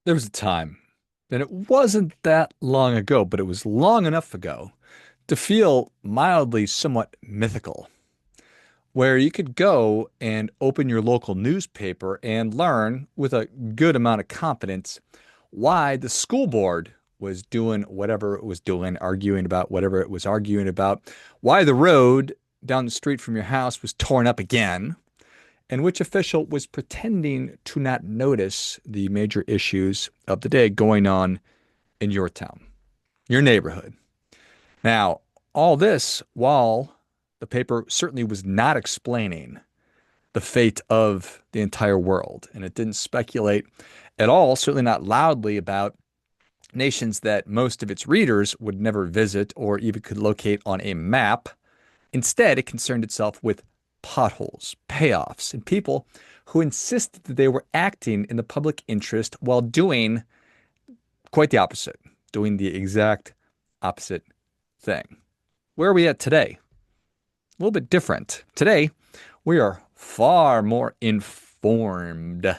There was a time, and it wasn't that long ago, but it was long enough ago to feel mildly somewhat mythical, where you could go and open your local newspaper and learn with a good amount of confidence why the school board was doing whatever it was doing, arguing about whatever it was arguing about, why the road down the street from your house was torn up again, and which official was pretending to not notice the major issues of the day going on in your town, your neighborhood. Now, all this while the paper certainly was not explaining the fate of the entire world, and it didn't speculate at all, certainly not loudly, about nations that most of its readers would never visit or even could locate on a map. Instead, it concerned itself with potholes, payoffs, and people who insisted that they were acting in the public interest while doing quite the opposite, doing the exact opposite thing. Where are we at today? A little bit different. Today, we are far more informed.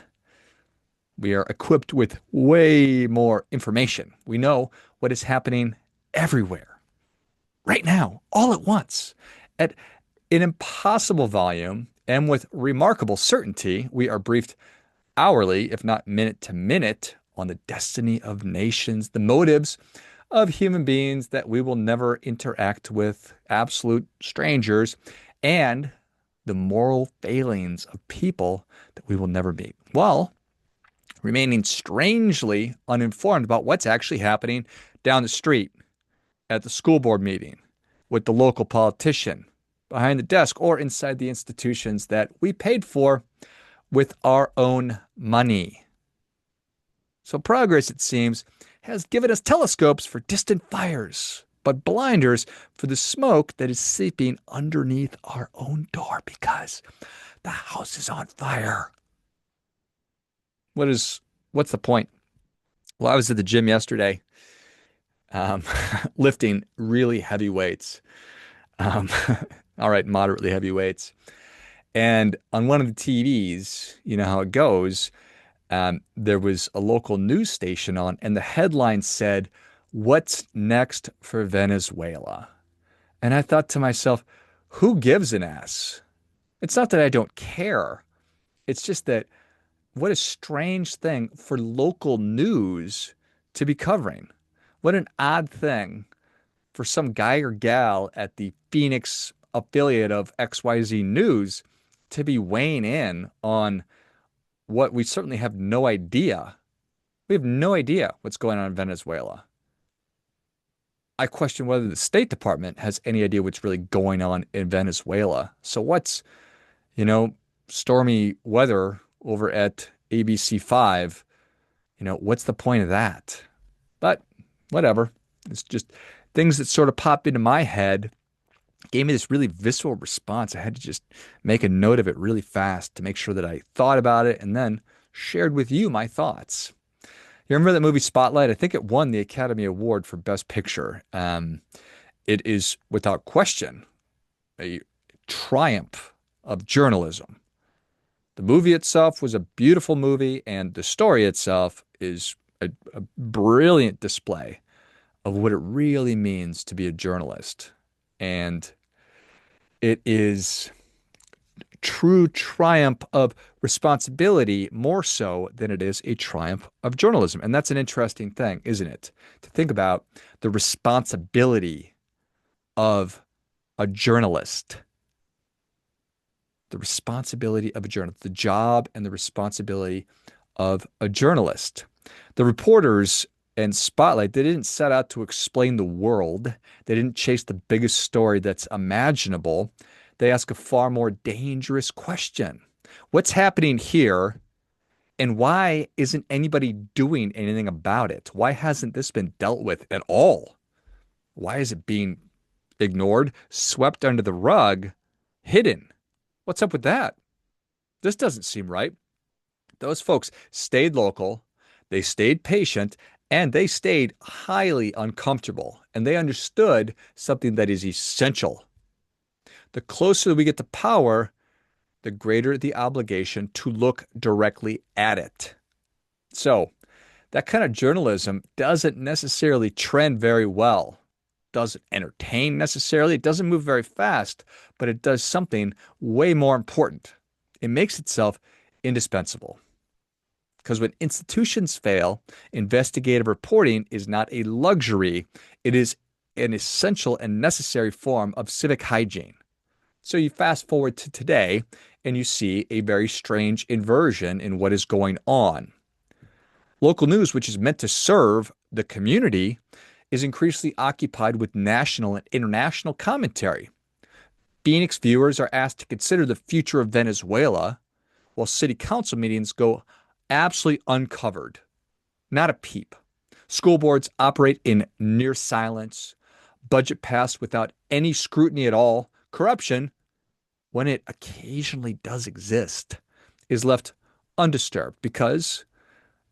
We are equipped with way more information. We know what is happening everywhere, right now, all at once, at an impossible volume, and with remarkable certainty. We are briefed hourly, if not minute to minute, on the destiny of nations, the motives of human beings that we will never interact with, absolute strangers, and the moral failings of people that we will never meet, while remaining strangely uninformed about what's actually happening down the street, at the school board meeting, with the local politician, behind the desk, or inside the institutions that we paid for with our own money. So progress, it seems, has given us telescopes for distant fires, but blinders for the smoke that is seeping underneath our own door because the house is on fire. What's the point? Well, I was at the gym yesterday, um, lifting really heavy weights. Um, all right, moderately heavy weights. And on one of the TVs, you know how it goes, there was a local news station on, and the headline said, "What's next for Venezuela?" And I thought to myself, who gives an ass? It's not that I don't care. It's just that what a strange thing for local news to be covering. What an odd thing for some guy or gal at the Phoenix affiliate of XYZ News to be weighing in on what we certainly have no idea. We have no idea what's going on in Venezuela. I question whether the State Department has any idea what's really going on in Venezuela. So what's, you know, stormy weather over at ABC 5? What's the point of that? But whatever. It's just things that sort of pop into my head gave me this really visceral response. I had to just make a note of it really fast to make sure that I thought about it and then shared with you my thoughts. You remember that movie Spotlight? I think it won the Academy Award for Best Picture. It is without question a triumph of journalism. The movie itself was a beautiful movie, and the story itself is a brilliant display of what it really means to be a journalist. And it is true triumph of responsibility more so than it is a triumph of journalism. And that's an interesting thing, isn't it? To think about the responsibility of a journalist, the responsibility of a journalist, the job and the responsibility of a journalist. The reporters and Spotlight, they didn't set out to explain the world. They didn't chase the biggest story that's imaginable. They ask a far more dangerous question. What's happening here, and why isn't anybody doing anything about it? Why hasn't this been dealt with at all? Why is it being ignored, swept under the rug, hidden? What's up with that? This doesn't seem right. Those folks stayed local, they stayed patient, and they stayed highly uncomfortable. And they understood something that is essential. The closer we get to power, the greater the obligation to look directly at it. So That kind of journalism doesn't necessarily trend very well, doesn't entertain necessarily, it doesn't move very fast, but it does something way more important. It makes itself indispensable. Because when institutions fail, investigative reporting is not a luxury, it is an essential and necessary form of civic hygiene. So you fast forward to today and you see a very strange inversion in what is going on. Local news, which is meant to serve the community, is increasingly occupied with national and international commentary. Phoenix viewers are asked to consider the future of Venezuela, while city council meetings go absolutely uncovered. Not a peep. School boards operate in near silence. Budget passed without any scrutiny at all. Corruption, when it occasionally does exist, is left undisturbed because,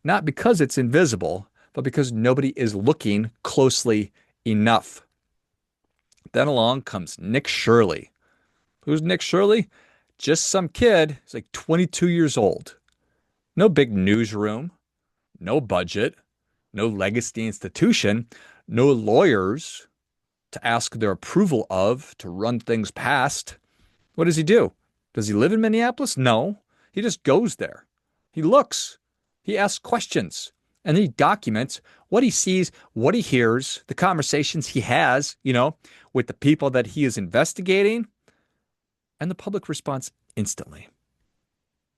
not because it's invisible, but because nobody is looking closely enough. Then along comes Nick Shirley. Who's Nick Shirley? Just some kid. He's like 22 years old. No big newsroom, no budget, no legacy institution, no lawyers to ask their approval of, to run things past. What does he do? Does he live in Minneapolis? No. He just goes there. He looks. He asks questions. And he documents what he sees, what he hears, the conversations he has, with the people that he is investigating, and the public response instantly.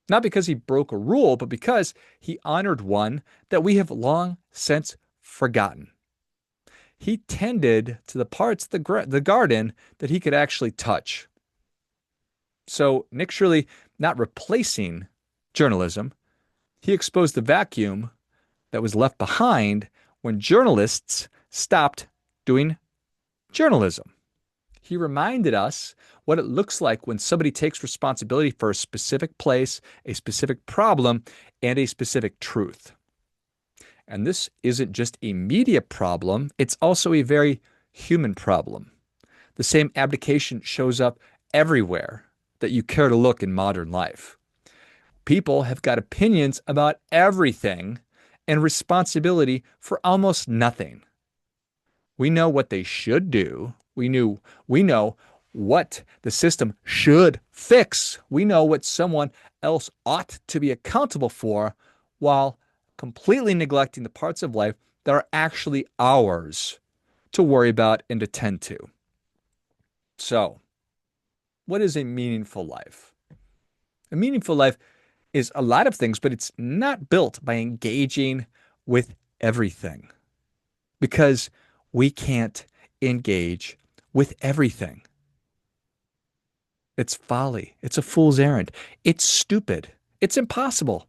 Not because he broke a rule, but because he honored one that we have long since forgotten. He tended to the parts of the garden that he could actually touch. So Nick Shirley, not replacing journalism, he exposed the vacuum that was left behind when journalists stopped doing journalism. He reminded us what it looks like when somebody takes responsibility for a specific place, a specific problem, and a specific truth. And this isn't just a media problem, it's also a very human problem. The same abdication shows up everywhere that you care to look in modern life. People have got opinions about everything and responsibility for almost nothing. We know what they should do. We know what the system should fix. We know what someone else ought to be accountable for while completely neglecting the parts of life that are actually ours to worry about and attend to. So, what is a meaningful life? A meaningful life is a lot of things, but it's not built by engaging with everything because we can't engage with everything. It's folly. It's a fool's errand. It's stupid. It's impossible.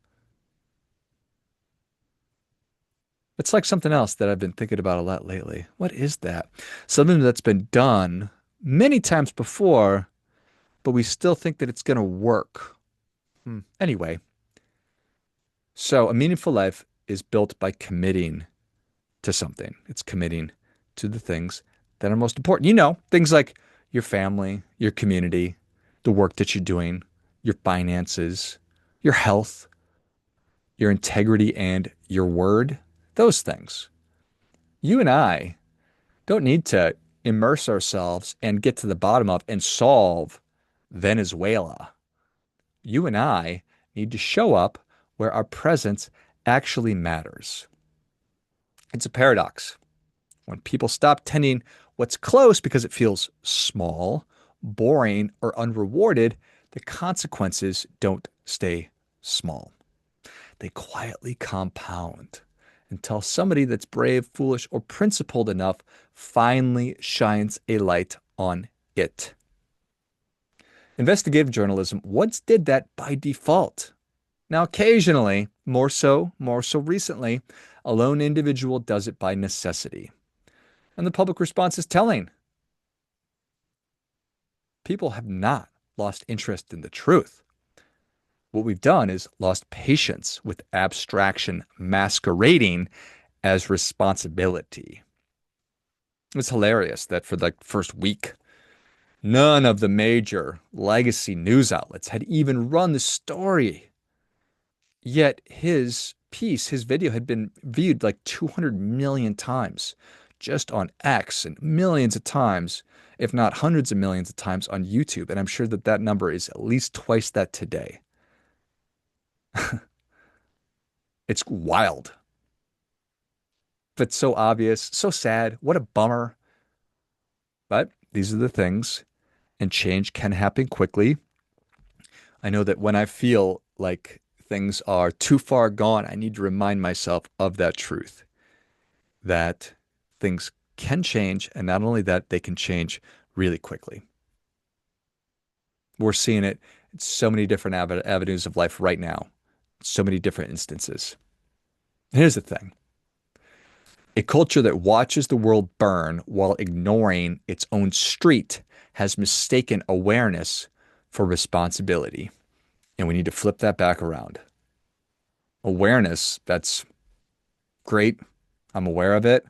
It's like something else that I've been thinking about a lot lately. What is that? Something that's been done many times before, but we still think that it's going to work. Anyway, so a meaningful life is built by committing to something. It's committing to the things that are most important. Things like your family, your community, the work that you're doing, your finances, your health, your integrity, and your word, those things. You and I don't need to immerse ourselves and get to the bottom of and solve Venezuela. You and I need to show up where our presence actually matters. It's a paradox. When people stop tending what's close because it feels small, boring, or unrewarded, the consequences don't stay small. They quietly compound until somebody that's brave, foolish, or principled enough finally shines a light on it. Investigative journalism once did that by default. Now, occasionally, more so recently, a lone individual does it by necessity. And the public response is telling. People have not lost interest in the truth. What we've done is lost patience with abstraction masquerading as responsibility. It's hilarious that for the first week, none of the major legacy news outlets had even run the story. Yet his piece, his video had been viewed like 200 million times just on X and millions of times, if not hundreds of millions of times on YouTube. And I'm sure that that number is at least twice that today. It's wild, but so obvious, so sad. What a bummer. But these are the things, and change can happen quickly. I know that when I feel like things are too far gone, I need to remind myself of that truth that things can change, and not only that, they can change really quickly. We're seeing it in so many different avenues of life right now, so many different instances. Here's the thing. A culture that watches the world burn while ignoring its own street has mistaken awareness for responsibility. And we need to flip that back around. Awareness, that's great. I'm aware of it.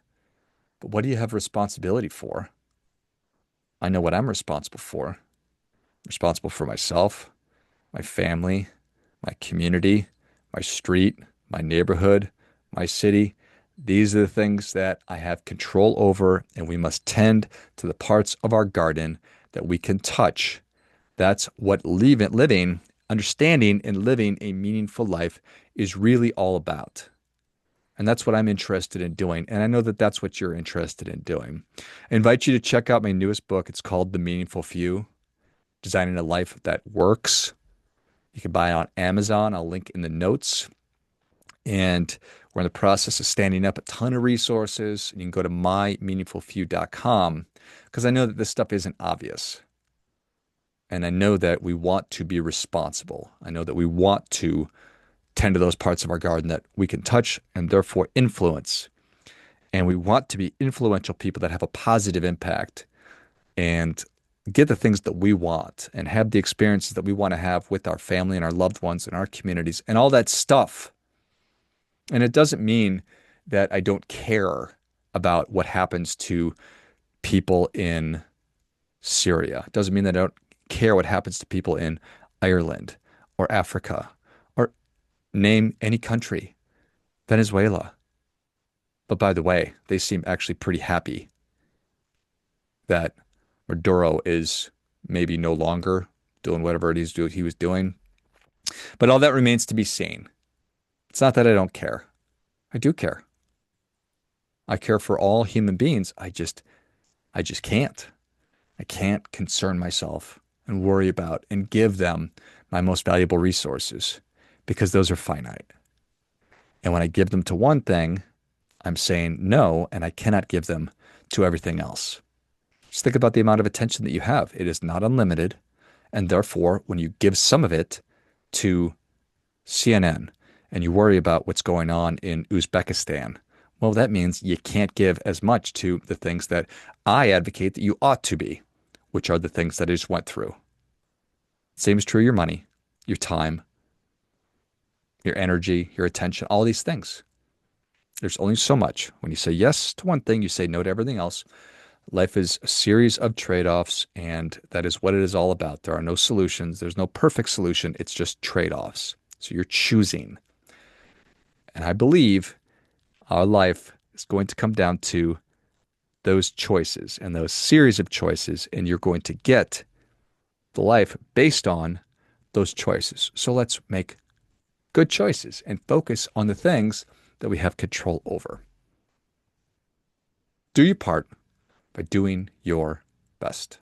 But what do you have responsibility for? I know what I'm responsible for. I'm responsible for myself, my family, my community, my street, my neighborhood, my city. These are the things that I have control over, and we must tend to the parts of our garden that we can touch. That's what living, understanding, and living a meaningful life is really all about. And that's what I'm interested in doing. And I know that that's what you're interested in doing. I invite you to check out my newest book. It's called The Meaningful Few, Designing a Life That Works. You can buy it on Amazon. I'll link in the notes. And we're in the process of standing up a ton of resources. And you can go to mymeaningfulfew.com because I know that this stuff isn't obvious. And I know that we want to be responsible. I know that we want to tend to those parts of our garden that we can touch and therefore influence. And we want to be influential people that have a positive impact and get the things that we want and have the experiences that we want to have with our family and our loved ones and our communities and all that stuff. And it doesn't mean that I don't care about what happens to people in Syria. It doesn't mean that I don't care what happens to people in Ireland or Africa or name any country, Venezuela. But by the way, they seem actually pretty happy that Maduro is maybe no longer doing whatever it is he was doing. But all that remains to be seen. It's not that I don't care. I do care. I care for all human beings. I just can't. I can't concern myself and worry about and give them my most valuable resources because those are finite. And when I give them to one thing, I'm saying no, and I cannot give them to everything else. Just think about the amount of attention that you have. It is not unlimited. And therefore, when you give some of it to CNN and you worry about what's going on in Uzbekistan, well, that means you can't give as much to the things that I advocate that you ought to be, which are the things that I just went through. Same is true of your money, your time, your energy, your attention, all these things. There's only so much. When you say yes to one thing, you say no to everything else. Life is a series of trade-offs, and that is what it is all about. There are no solutions. There's no perfect solution. It's just trade-offs. So you're choosing. And I believe our life is going to come down to those choices and those series of choices, and you're going to get the life based on those choices. So let's make good choices and focus on the things that we have control over. Do your part by doing your best.